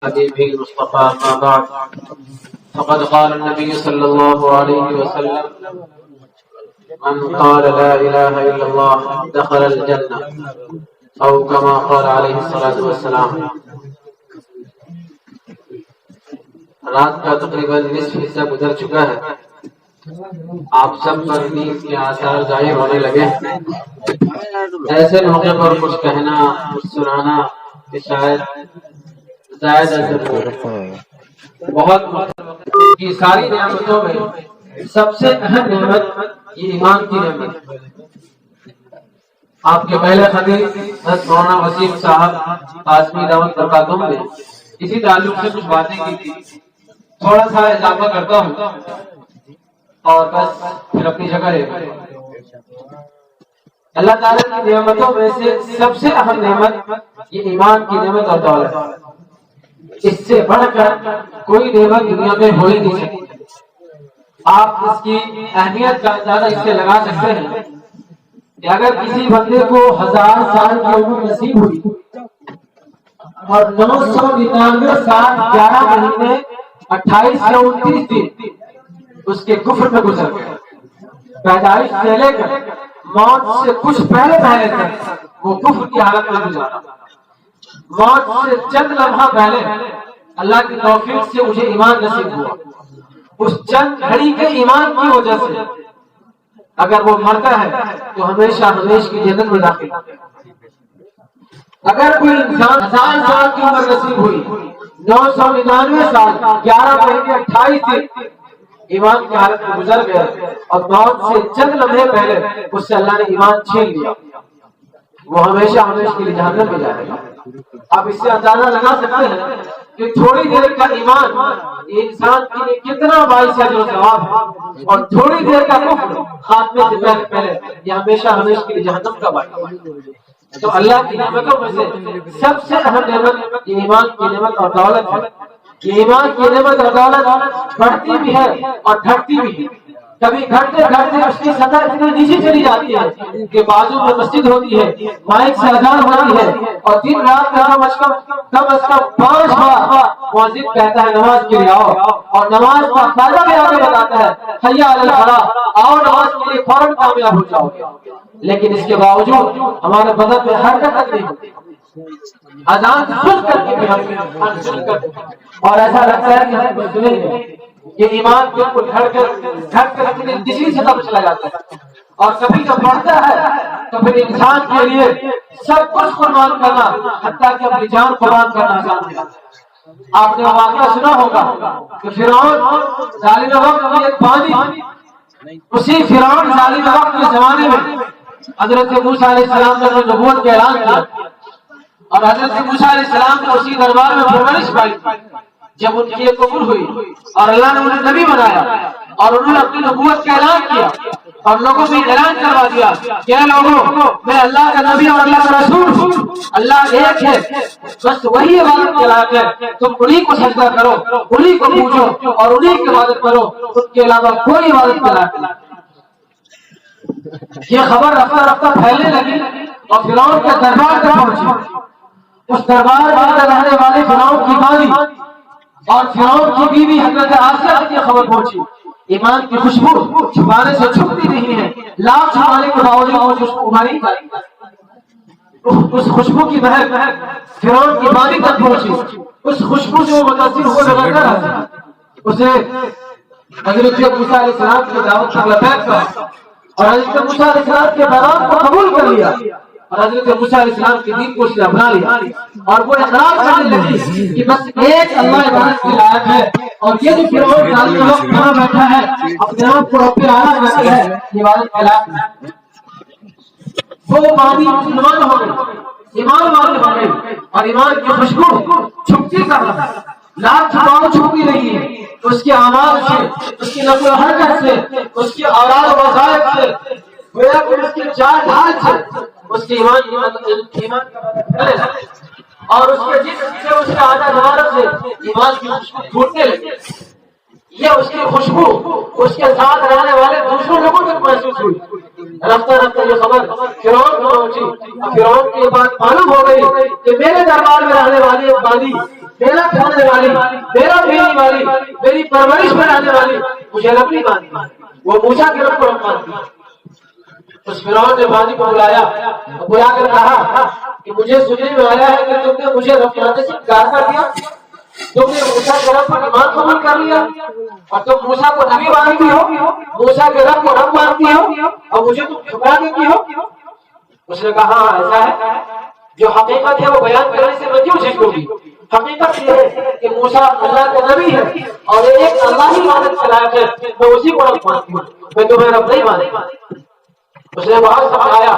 حبيبه المصطفى ما بعد فقد قال النبي صلى الله عليه وسلم من قال لا إله إلا الله دخل الجنة أو كما قال عليه الصلاة والسلام۔ رات کا تقریباً نصف حصہ گزر چکا ہے، آپ سب پر نیند کے آثار ظاہر ہونے لگے۔ ایسے موقع پر کچھ کہنا، کچھ سنانا کہ شاید زائد بہت کی ساری نعمتوں میں سب سے اہم نعمت یہ ایمان کی نعمت۔ آپ کے پہلے خطیب حضرت مولانا وسیم صاحب قاسمی دعوت برکاتہم نے اسی تعلق سے کچھ باتیں کی تھی، تھوڑا سا اضافہ کرتا ہوں اور بس پھر اپنی جگہ رہے گا۔ اللہ تعالیٰ کی نعمتوں میں سے سب سے اہم نعمت یہ ایمان کی نعمت اور دولت، اس سے بڑھ کر کوئی نعمت دنیا میں ہو ہی نہیں سکتی۔ آپ اس کی اہمیت کا اندازہ اس سے لگا سکتے ہیں کہ اگر کسی بندے کو 1000 سال کی عمر نصیب ہوئی اور 999 سال 11 مہینے 28 سے 29 دن اس کے کفر میں گزر گئے، پیدائش سے لے کر موت سے کچھ پہلے تک وہ کفر کی حالت میں گزارا، موت سے چند لمحہ پہلے اللہ کی توفیق سے مجھے ایمان نصیب ہوا، اس چند گھڑی کے ایمان کی وجہ سے اگر وہ مرتا ہے تو ہمیشہ ہمیشہ کی جنت میں داخل ہوتا ہے۔ اگر کوئی انسان 1000 سال کی عمر نصیب ہوئی، 999 سال 11 مہینے 28 دن ایمان کی حالت میں گزر گیا اور موت سے چند لمحے پہلے اس سے اللہ نے ایمان چھین لیا، وہ ہمیشہ ہمیشہ کے لیے جہنم میں جائے گا۔ آپ اس سے اندازہ لگا سکتے ہیں کہ تھوڑی دیر کا ایمان یہ انسان کے لیے کتنا باعث ہے جو ثواب ہے، اور تھوڑی دیر کا کفر خاتمے سے پہلے یہ ہمیشہ ہمیشہ کے لیے جہنم کا باعث ہے۔ تو اللہ کی نعمتوں میں سے سب سے اہم نعمت یہ ایمان کی نعمت اور دولت ہے۔ یہ ایمان کی نعمت اور دولت بڑھتی بھی ہے اور گھٹتی بھی ہے، کبھی گھٹتے گھٹتے اس کی سطح اتنی نیچے چلی جاتی ہے کہ بازو میں مسجد ہوتی ہے، مائک سے اذان ہوتی ہے اور دن رات کا کم از کم 5 بار مؤذن کہتا ہے نماز کے لیے آؤ، اور نماز کا فائدہ بھی آگے بتاتا ہے، حی علی الفلاح، آؤ نماز کے لیے فوراً کامیاب ہو جاؤ گے۔ لیکن اس کے باوجود ہمارے بدن میں حرکت نہیں ہوتی، اذان سن کر کے بھی ہم سن کر اور ایسا لگتا ہے کہ ہم سنیں گے۔ یہ ایمان بالکل گھٹ کر دوسری سطح پر چلا جاتا ہے، اور کبھی جب بڑھتا ہے تو پھر انسان کے لیے سب کچھ قربان کرنا، حتیٰ کہ اپنی جان قربان کرنا آسان ہے۔ آپ نے واقعہ سنا ہوگا کہ فرعون ظالم وقت میں ایک پانی، اسی فرعون ظالم وقت کے زمانے میں حضرت موسیٰ علیہ السلام نے نبوت کا اعلان کیا، اور حضرت موسیٰ علیہ السلام نے اسی دربار میں پرورش پائی۔ جب ان کی ایک قبول ہوئی اور اللہ نے انہیں نبی بنایا اور انہوں نے اپنی نبوت کا اعلان کیا اور لوگوں کو اعلان کروا دیا کہ اے لوگوں، میں اللہ کا نبی اور اللہ کا رسول ہوں، اللہ ایک ہے، بس وہی عبادت کے لائق ہے، تم انہی کو سجدہ کرو، انہی کو پوجو اور انہی کی عبادت کرو، ان کے علاوہ کوئی عبادت کے لائق نہیں۔ یہ خبر رفتہ رفتہ پھیلنے لگی اور فرعون کے دربار تک پہنچی۔ اس دربار میں رہنے والے فرعون کی مالی اور فرعون کی بیوی حضرت آسیہ تک یہ خبر پہنچی۔ ایمان کی خوشبو چھپانے سے چھپتی نہیں ہے، لاکھ چھپانے کے باوجود وہ خوشبو ہماری اس خوشبو کی مہک فرعون کی مالی تک پہنچی۔ اس خوشبو سے وہ متاثر ہوئے بغیر نہ رہا، اسے حضرت موسیٰ علیہ السلام کی دعوت پر لبیک کہا اور حضرت موسیٰ علیہ السلام کے پیغام کو قبول کر لیا، اور حضرت موسیٰ علیہ السلام کے دین کو اس نے اپنا لیا، اور وہ اقرار کرنے لگی کہ بس ایک اللہ عبادت کے لائق ہے، اور یہ جو فرعون ظالم وقت کہاں بیٹھا ہے اپنے آپ کو رب اعلیٰ کہتا ہے، یہ عبادت کے لائق ہے۔ وہ مانی مسلمان ہو گئے، ایمان والے ہو گئے، اور ایمان کی خوشبو چھپتی کر رہا ہے، لاکھ چھپاؤ چھپتی نہیں ہے، اس کے اعمال سے، اس کی نقل و حرکت سے، اس کے اوراد و وظائف سے، گویا کہ اس کے چار ڈھال سے اس کے ایمان اور اس کے جسم سے، اس کے اعضاء جوارح سے ایمان کی خوشبو پھوٹنے لگی۔ یہ اس کی خوشبو اس کے ساتھ رہنے والے دوسرے لوگوں تک محسوس ہوئی۔ رفتہ رفتہ یہ خبر فرعون کو پہنچی، فرعون کی بات معلوم ہو گئی کہ میرے دربار میں رہنے والی ایک بانی میرا کھانے والی، میرا پینے والی، میری پرورش بنانے والی مجھے رب نہیں مانتی، وہ موسیٰ کے رب کو رب مانتی ہے۔ اس فرعون نے بانی کو بلایا اور بلا کر کہا کہ مجھے سننے میں آیا ہے کہ تم نے مجھے رب ماننے سے انکار کر دیا، تم نے موسیٰ کے رب پر ایمان قبول کر لیا اور تم موسیٰ کو نبی مانتی ہو، موسیٰ کے رب کو رب مانتی ہو اور مجھے تم ٹھکرا دیتی ہو۔ اس نے کہا ہاں ایسا ہے، جو حقیقت ہے وہ بیان کرنے سے میں کیوں جھجکوں گی؟ حقیقت یہ ہے کہ موسیٰ اللہ کا نبی ہے اور ایک اللہ ہی عبادت کے لائق ہے، میں اسی کو رب مانتی ہوں، میں تمہیں رب نہیں مانتی۔ اس نے بہت سمجھایا،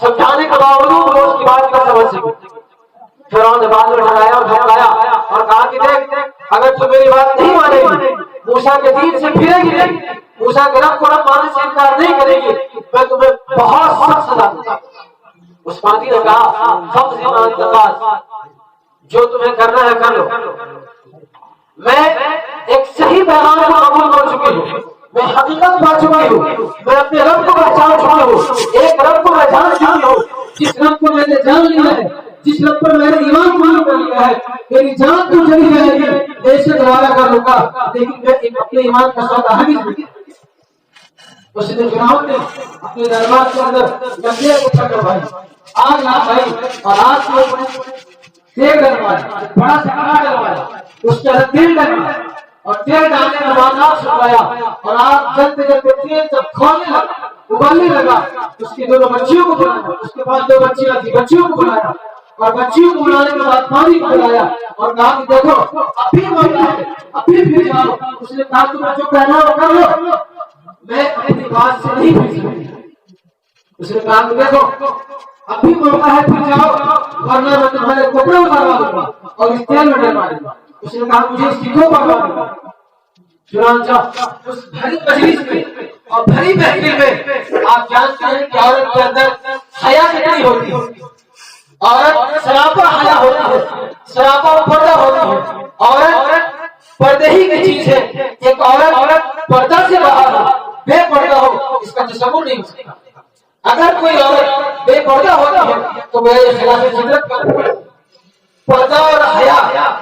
سمجھانے کے باوجود وہ اس کی بات کا سمجھ سکے۔ فرعون نے بعد میں ڈرایا اور دھمکایا اور کہا کہ دیکھ اگر تو میری بات نہیں مانے گی، موسیٰ کے دین سے پھرے گی نہیں، موسیٰ کے رب کو رب ماننے سے انکار نہیں کرے گی، میں تمہیں بہت سخت سزا دوں گا۔ اس پادری نے کہا فقض ما انت قاض، جو تمہیں کرنا ہے کر لو، میں ایک صحیح پیغام کو قبول کر چکی ہوں، میں حقیقت پا چکی ہوں، میں اپنے رب کو پہچان چکی ہوں، ایک رب کو میں جان چکی ہوں، جس رب کو میں نے جان لیا ہے، جس رب پر میں نے ایمان قبول کر لیا ہے، میری جان تو چلی جائے گی، ایسے دوبارہ کر لوں گا لیکن میں اپنے ایمان کا سودا ہرگز نہیں کروں۔ اس نے فرعون نے اپنے دربار کے اندر لمبے اٹھا کر بھائی آگ لا بھائی اور آگ کو تیل ڈلوایا، بڑا سا کڑا ڈلوایا، اس کے اندر تیل ڈلوایا اور تیل ڈالنے کے بعد آگ سکھایا اور آگ جلتے جلتے تیل جب کھولنے لگا، ابلنے لگا، اس کی دونوں بچیوں کو بلایا، اس کے پاس 2 بچیاں تھی، بچیوں کو بلایا اور بچیوں کو بلانے کے بعد پانی کو بلایا اور کہا کہ دیکھو اب بھی موقع ہے، اب بھی پھر جاؤ۔ اس نے کہا تمہیں جو کہنا ہے وہ کر لو، میں اپنی بات سے نہیں پھر سکتی۔ اس نے کہا کہ دیکھو اب بھی موقع ہے، پھر جاؤ ورنہ میں تمہارے کپڑے اتاروا دوں گا اور اس تیل میں ڈلوا دوں گا۔ اس نے کہا مجھے اس کی کیوں پرواہ نہیں؟ چنانچہ اس بھری مجلس میں اور بھری محفل میں آپ جانتے ہیں کہ عورت کے اندر حیا کتنی ہوتی ہے، عورت سراپا حیا ہوتی ہے، سراپا پردہ ہوتی ہے، عورت پردے ہی کی چیز ہے، ایک عورت پردہ سے باہر ہو، بے پردہ ہو، اس کا تصور نہیں ہو سکتا۔ اگر کوئی عورت بے پردہ ہوتی ہے تو میرے خلاف فطرت کا پردہ اور حیا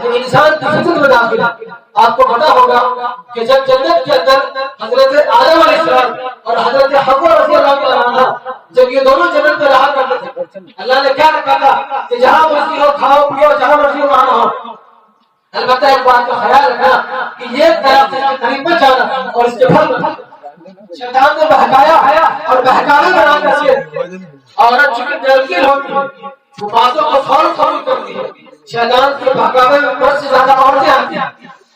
انسان کی فطرت میں داخل ہے۔ آپ کو پتا ہوگا کہ جب جنت کے اندر حضرت آدم علیہ السلام اور حضرت حوا رضی اللہ عنہ جب یہ دونوں جنت میں رہا کرتے تھے، اللہ نے کیا رکھا تھا کہ جہاں مرضی ہو کھاؤ پیو، جہاں مرضی ہو وہاں رہو، البتہ ایک بات کا خیال رکھنا کہ یہ درخت کے قریب مت جانا اور اس کے پھل مت۔ شیطان نے بہکایا اور بہکانے بنا کر کے عورت چونکہ دلگیر ہوتی ہے وہ باتوں کو فوراً قبول کرتی ہے، شیطان کے بہکاوے میں 10 سے زیادہ عورتیں آتی ہیں۔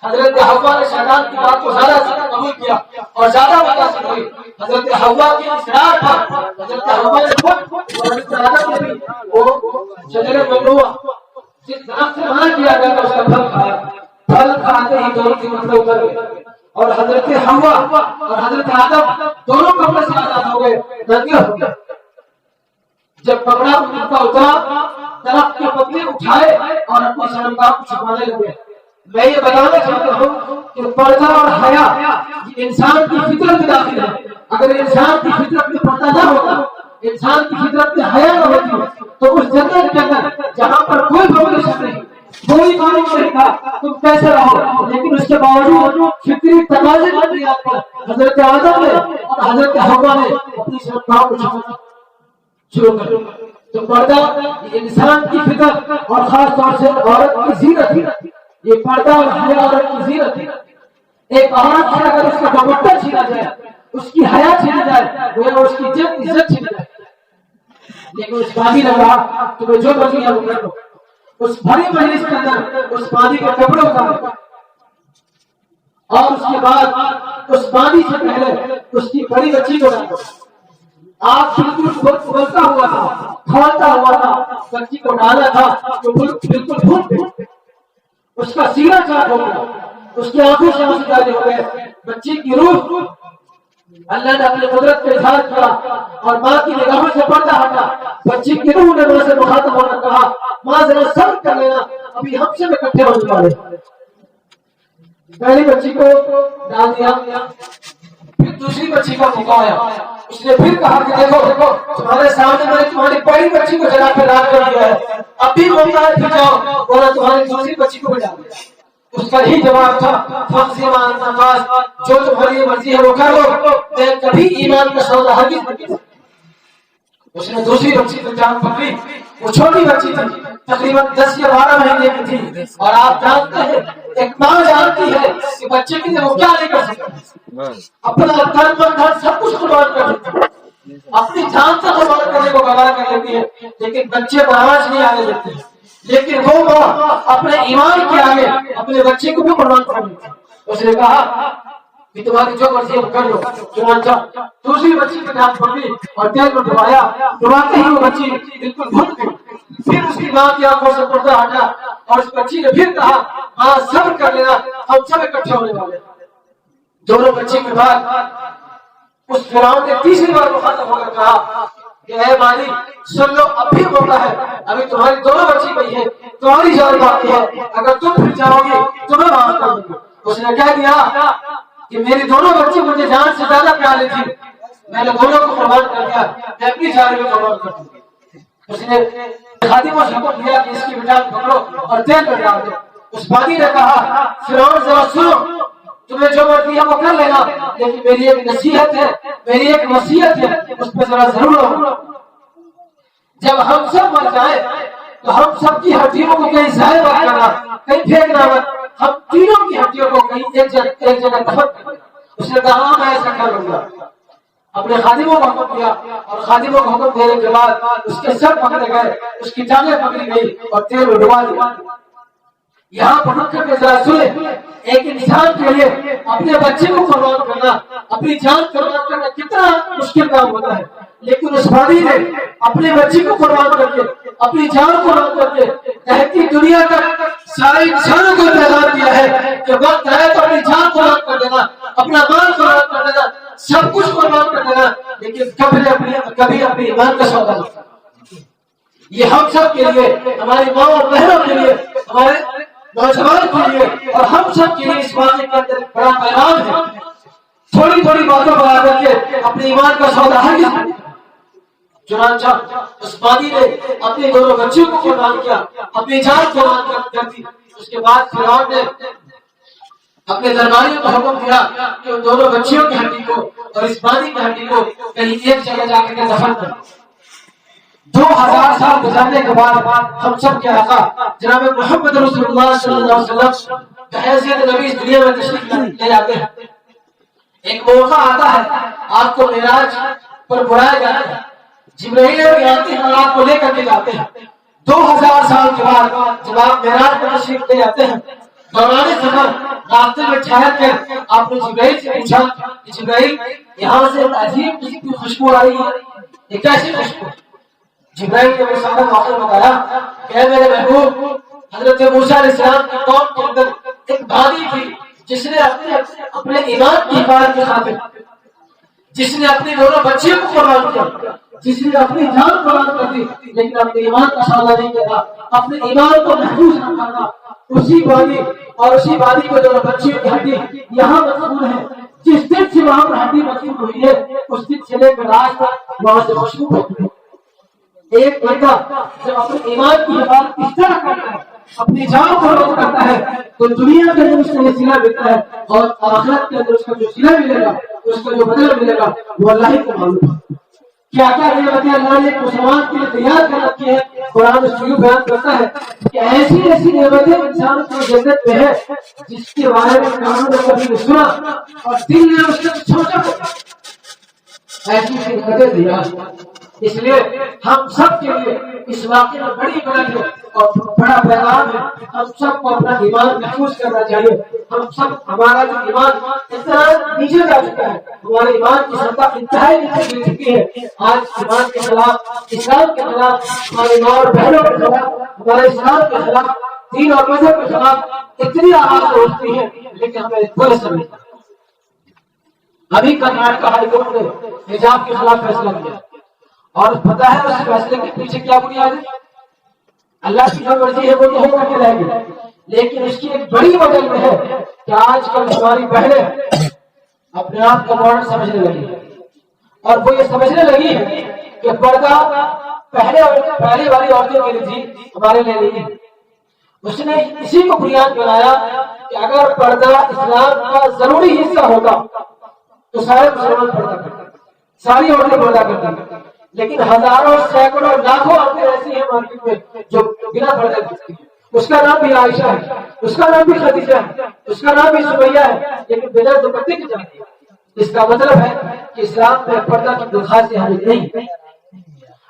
حضرت حوا نے شیطان کی بات کو زیادہ قبول کیا اور زیادہ متاثر ہوئی۔ حضرت حوا کی اصرار پر حضرت حوا نے خود اور حضرت آدم نے بھی وہ شجرہ ممنوعہ جس درخت سے منع کیا گیا تھا اس کا پھل کھایا، پھل کھاتے ہی دونوں کی کپڑے اتر گئے اور حضرت حوا اور حضرت آدم دونوں کپڑے سے آزاد ہو گئے، ننگے ہو گئے۔ جب کپڑا ان کا اترا درخت کے پتے اٹھائے اور اپنی شرمگاہ کو چھپانے لگے۔ میں یہ بتانا چاہتا ہوں کہ پردہ اور حیا یہ انسان کی فطرت میں داخل ہے۔ اگر انسان کی فطرت میں پردہ نہ ہوتا، انسان کی فطرت میں حیا نہ ہوتی تو اس جنت کے اندر جہاں پر کوئی پابندی نہیں، کوئی قانون نہیں تھا، تم کیسے رہو؟ لیکن اس کے باوجود فطری تقاضے کی بنیاد پر حضرت آدم نے اور حضرت حوا نے اپنی شرمگاہ کو چھپانا شروع کر دیا۔ تو پردہ انسان کی فطرت اور خاص طور سے عورت کی زینت ہے۔ یہ پردہ اور حیا عورت کی زینت ہے۔ ایک عورت سے اگر اس کا دوپٹہ چھینا جائے، اس کی حیا چھین جائے، وہ اس کی عزت چھین جائے، لیکن اس پانی نے کہا تمہیں جو مرضی ہے وہ کر لو۔ اس بڑی مجلس کے اندر اس پانی کے کپڑے اتارے اور اس کے بعد اس پانی سے پہلے اس کی بڑی بچی کو ڈالو۔ آپ بالکل کھولتا ہوا تھا، کھولتا ہوا تھا، بچی کو ڈالا تھا تو بالکل پھوٹ گئی، اس کا سینہ چاک ہو گیا، اس کی آنکھوں سے آنسو جاری ہو گئے۔ بچی کی روح اللہ نے اپنی قدرت کا اظہار کیا اور ماں کی نگاہوں سے پردہ ہٹا۔ بچی کی روح نے ماں سے مخاطب ہونا کہا ماں ذرا صبر کر لینا، ابھی ہم سے اکٹھے ہونے والے۔ پہلی بچی کو ڈال دیا، پھر دوسری بچی کا موقع آیا، اس نے پھر کہا کہ دیکھو تمہارے سامنے میں نے تمہاری پہلی بچی کو جلا کر راک کر دیا ہے، اب بھی موقع ہے، پھر جاؤ ورنہ تمہاری دوسری بچی کو بجا دیا۔ اس کا ہی جواب تھا فخذ ما انت قاص، جو تمہاری مرضی ہے وہ کر لو، میں کبھی ایمان کا سودا ہرگز نہیں کر سکتا۔ اس نے دوسری بچی کو جان پکڑی، وہ چھوٹی بچی تھی، تقریباً 10 یا 12 مہینے کی تھی، اور آپ جانتے ہیں ایک ماں جانتی ہے کہ بچے کے لیے وہ کیا نہیں کر سکتی، اپنا تن من دھن سب کچھ قربان کر دیتی ہے، اپنی جان سے قربان کرنے کو گوارا کر لیتی ہے، لیکن بچے کو آواز نہیں آنے دیتے، لیکن وہ ماں اپنے ایمان کے آگے اپنے بچے کو بھی قربان کر دیتی ہے۔ اس نے کہا کہ تمہاری جو مرضی ہے کر لو۔ چنانچہ دوسری بچی کی جان پکڑی اور تیل میں ڈبایا، ڈباتے ہی وہ بچی بالکل بھٹ گئی۔ پھر اس کی ماں کی آنکھوں سے پردہ ہٹا اور اس بچی نے پھر کہا ماں صبر کر لینا، ہم سب اکٹھے ہونے والے ہیں۔ دونوں بچے کے بعد اس فرعون نے تیسری بار مخاطب ہو کر کہا کہ اے مالی سن لو، اب بھی موقع ہے، ابھی تمہاری دونوں بچی گئی ہے، تمہاری جان باقی ہے، اگر تم پھر جاؤ گی تمہیں معاف کر دوں گا۔ اس نے کہہ دیا کہ میری دونوں بچی مجھے جان سے زیادہ پیاری تھی، میں نے دونوں کو قربان کر دیا، میں اپنی جان بھی قربان کر دوں گی۔ اس نے خادموں سے حکم دیا کہ اس کی بٹان پکڑو اور تیل میں ڈال دو۔ اس بادی نے کہا فرعون ذرا سنو، تمہیں جو مرضی ہے وہ کر لینا، لیکن میری ایک نصیحت ہے، میری ایک وصیت ہے، اس پہ ذرا ضرور ہو۔ جب ہم سب مر جائیں تو ہم سب کی ہڈیوں کو کہیں ضائع مت کرنا، کہیں پھینکنا مت، ہم تینوں کی ہڈیوں کو کہیں ایک جگہ دفن کرنا۔ اس نے کہا میں ایسا کر لوں گا۔ اپنے خادموں کو حکم دیا اور خادموں کو حکم دینے کے بعد اس کے سر پکڑے گئے، اس کی ٹانگیں پکڑی گئی اور تیل میں ڈبا دیا۔ یہاں پڑھ کر کے ذرا سنیں، ایک انسان کے لیے اپنے بچے کو قربان کرنا، اپنی جان قربان کرنا کتنا مشکل کام ہوتا ہے، لیکن اس بادی نے اپنے بچے کو قربان کر کے، اپنی جان قربان کر کے کہتی دنیا کا سارے انسانوں کو پیغام دیا ہے کہ وقت ہے تو اپنی جان قربان کر دینا، اپنا مال قربان کر دینا، سب کچھ قربان کر دینا، لیکن کبھی اپنی ایمان کا سودا نہیں کرنا۔ یہ ہم سب کے لیے، ہماری ماں اور بہنوں کے لیے، ہمارے نوجوان کے لیے اور ہم سب کے لیے اس واقعے کے اندر بڑا پیغام ہے۔ تھوڑی تھوڑی باتوں پر آ کر کے اپنے ایمان کا سودا ہرگز نہیں کرنا۔ چنانچہ اس بادی نے اپنے دونوں بچوں کو قربان کیا، اپنی جان قربان کر دی۔ اس کے بعد فرعون نے اپنے درباریوں کو حکم دیا کہ ان دونوں بچیوں کی ہڈی کو اور اس بادی کی ہڈی کو کہیں ایک جگہ جا کر کے دفن کر۔ 2000 سال گزرنے کے بعد ہم سب کے آقا جناب محمد رسول اللہ صلی اللہ علیہ وسلم بحیثیت نبی اس دنیا میں تشریف لے جاتے ہیں۔ ایک موقع آتا ہے، آپ کو معراج پر بلایا جاتا ہے، جبرائیل بھی آتے ہیں اور آپ کو لے کر کے جاتے ہیں۔ 2000 سال کے بعد جب آپ معراج پر تشریف لے جاتے ہیں، دوران سفر راستے میں ٹھہر کر آپ نے جبرائیل سے پوچھا کہ جبرائیل یہاں سے عجیب قسم کی خوشبو آ رہی ہے، یہ کیسی خوشبو؟ جبرائیل نے وہ سارا واقعہ بتایا کہ میرے محبوب حضرت موسیٰ علیہ السلام کی قوم کے اندر ایک بادی تھی جس نے اپنے ایمان کی حفاظت کی خاطر، جس نے اپنی دونوں بچیوں کو قربان کیا، جس نے اپنی جان قربان کر دی، لیکن اپنے ایمان کا سودا نہیں کیا، اپنے ایمان کو محفوظ رکھا تھا۔ اسی بادی اور اسی بادی کو دونوں بچیوں کی ہڈی یہاں مدفون ہے۔ جس دن سے وہاں پر ہڈی مدفون ہوئی ہے اس دن سے لے کر آج تک وہاں سے خوشبو ہوتی ہے۔ ایک بندہ جب اپنے ایمان کی حفاظت اس طرح کرتا ہے، اپنی جان کو روک کرتا ہے، تو دنیا کے اندر اس کو یہ صلہ ملتا ہے اور آخرت کے اندر اس کا جو صلہ ملے گا، اس کا جو بدلہ ملے گا وہ اللہ ہی کو معلوم ہے۔ کیا کیا نعمتیں اللہ نے مسلمان کے لیے تیار کر رکھی ہے۔ قرآن شروع بیان کرتا ہے کہ ایسی ایسی نعمتیں انسان کی جنت میں ہے جس کے بارے میں کانوں نے کبھی نہیں سنا اور دل نے اس کو سوچا ایسی نعمتیں تیار۔ اس لیے ہم سب کے لیے اس واقعے میں بڑی برکت ہے اور بڑا پیغام ہے۔ ہم سب کو اپنا ایمان محفوظ کرنا چاہیے۔ ہم سب ہمارا جو ایمان اتنا نیچے جا چکا ہے، ہمارے ایمان کی سطح انتہائی نیچے گر چکی ہے۔ آج ایمان کے خلاف، اسلام کے خلاف، ہمارے ماں اور بہنوں کے خلاف، ہمارے اسلام کے خلاف، دین اور مذہب کے خلاف اتنی آواز اٹھتی ہے، لیکن ہمیں کوئی اثر نہیں۔ ابھی کرناٹک ہائی کورٹ نے حجاب کے خلاف فیصلہ کیا اور پتہ ہے اس فیصلے کے پیچھے کیا بنیاد ہے؟ اللہ کی جو مرضی ہے وہ تو ہو کر کے رہے گی، لیکن اس کی ایک بڑی وجہ یہ ہے کہ آج کل ہماری بہنیں اپنے آپ کو ماڈرن سمجھنے لگی ہے، اور وہ یہ سمجھنے لگی ہے کہ پردہ پہلے والی عورتوں کے لیے تھی، ہمارے لیے نہیں۔ اس نے اسی کو بنیاد بنایا کہ اگر پردہ اسلام کا ضروری حصہ ہوتا تو سارے مسلمان پردہ کرتے، ساری عورتیں پردہ کرتی، لیکن ہزاروں سینکڑوں لاکھوں عورتیں ایسی ہیں مارکیٹ میں جو بنا پردے کرتی ہیں۔ اس کا نام بھی عائشہ ہے، اس کا نام بھی خدیجہ ہے، اس کا نام بھی سمیہ ہے، لیکن بغیر دوپٹے کی جاتی ہے۔ اس کا مطلب ہے کہ اسلام میں پردہ کی کوئی خاص اہمیت نہیں،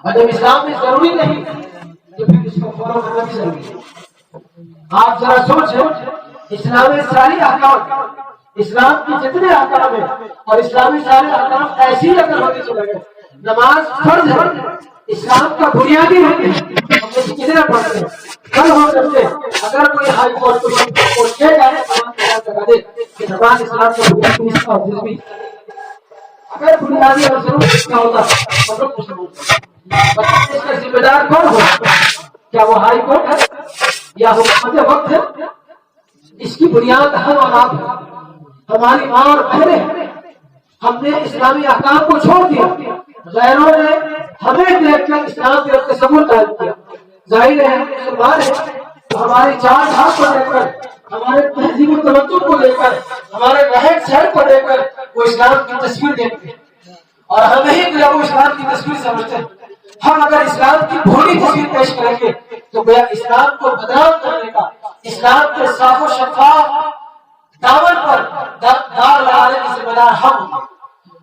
اور جب اسلام میں ضروری نہیں تو پھر اس کو فالو کرنا بھی ضروری ہے۔ آپ ذرا سوچیں، اسلام میں ساری احکام، اسلام کی جتنے احکام ہیں اور اسلامی سارے احکام ایسی اگر ہونے چلے گئے، نماز فرض ہے، اسلام کا بنیادی ہے، ہم نے کتنے پڑھتے ہیں، کل ہو سکتے اگر کوئی ہائی کورٹ کو لگا دے کہ نماز اسلام کا بنیادی حصہ ہوتی، اگر بنیادی اور ضرور کیا ہوتا ہم لوگ اس کا ذمہ دار کون ہوگا؟ کیا وہ ہائی کورٹ ہے یا حکومت وقت ہے؟ اس کی بنیاد ہم اور آپ، ہماری ماں اور بہنیں۔ ہم نے اسلامی احکام کو چھوڑ دیا، غیروں نے ہمیں دیکھ کر اسلام کے تصور قائم کیا۔ ظاہر ہے مسلمان ہے تو ہماری چار دھام کو لے کر، ہمارے تہذیب و تمدن کو لے کر، ہمارے رہن سہن کو لے کر وہ اسلام کی تصویر دیکھتے ہیں، اور ہم ہی جو وہ اسلام کی تصویر سمجھتے ہیں۔ ہم اگر اسلام کی بھولی تصویر پیش کریں گے تو گویا اسلام کو بدنام کرنے کا، اسلام کے صاف و شفاف دامن پر دار لگانے کی ذمہ دار ہم ہیں۔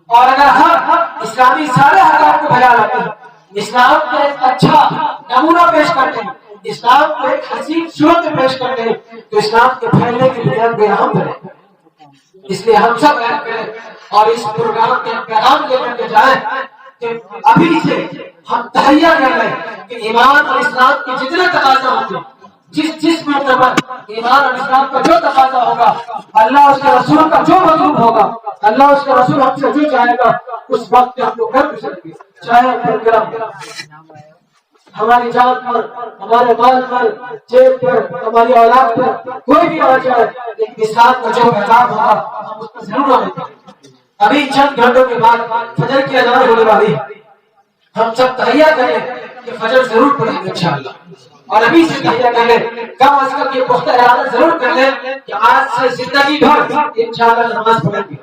اور اگر ہم اسلامی سارے احکام کو بجا لاتے ہیں، اسلام کا ایک اچھا نمونہ پیش کرتے ہیں، اسلام کو ایک حسین صورت میں پیش کرتے ہیں، تو اسلام کے پھیلنے کی بنیاد بے ہم بنے۔ اس لیے ہم سب اہم کریں اور اس پروگرام کے پیغام لے کر کے جائیں کہ ابھی سے ہم تہیا کر لیں کہ ایمان اور اسلام کے جتنے تقاضا ہوتے ہیں، جس مرتبہ ایمان اور اسلام کا جو تقاضا ہوگا، اللہ اس کے رسول کا جو مطلوب ہوگا، اللہ اس کے رسول ہم سے جو چاہے گا، اس وقت ہم لوگ کر سکیں گے، چاہے ہماری جان پر، ہمارے مال پر، جیب پر، ہماری اولاد پر کوئی بھی آ جائے، لیکن اسلام کا جو پیغام ہوگا ہم اس پر ضرور عمل کریں گے۔ ابھی چند گھنٹوں کے بعد فجر کی اذان ہونے والی ہے، ہم سب تہیا کریں کہ فجر ضرور پڑھیں گے انشاءاللہ، اور ابھی سے تہیا کر لیں، کم از کم یہ پختہ ارادہ ضرور کر لیں کہ آج سے زندگی بھر انشاءاللہ نماز پڑھیں گے۔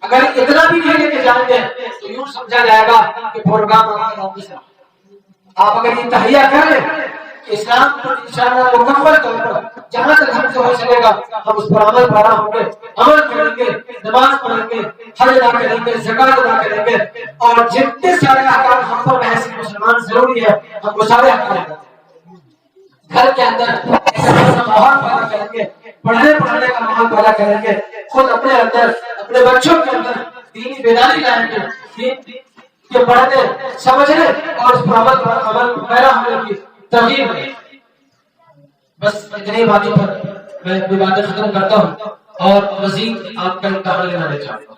اگر اتنا بھی نہیں لے کے جائیں گے تو یوں سمجھا جائے گا کہ پروگرام آپ اگر یہ تہیا کر لیں کہ اسلام پر انشاءاللہ مکمل طور پر جہاں تک ہم سے ہو سکے گا ہم اس پر عمل پیرا ہوں گے، عمل کریں گے، نماز پڑھیں گے، حج ادا کریں گے، زکات ادا کریں گے، اور جتنے سارے احکام ہم پر بحث مسلمان ضروری ہے ہم وہ سارے احکام کریں گے۔ گھر کے اندر ماحول پیدا کریں گے، پڑھنے کا ماحول پیدا کریں گے، خود اپنے اندر، اپنے بچوں کے اندر دینی بیداری لائیں گے کہ پڑھنے، سمجھنے اور اس پر عمل پیرا ہونے کی ترغیب ہے۔ بس اتنی باتوں پر میں اپنی باتیں ختم کرتا ہوں اور مزید آپ کا امتحان لینا چاہتا ہوں۔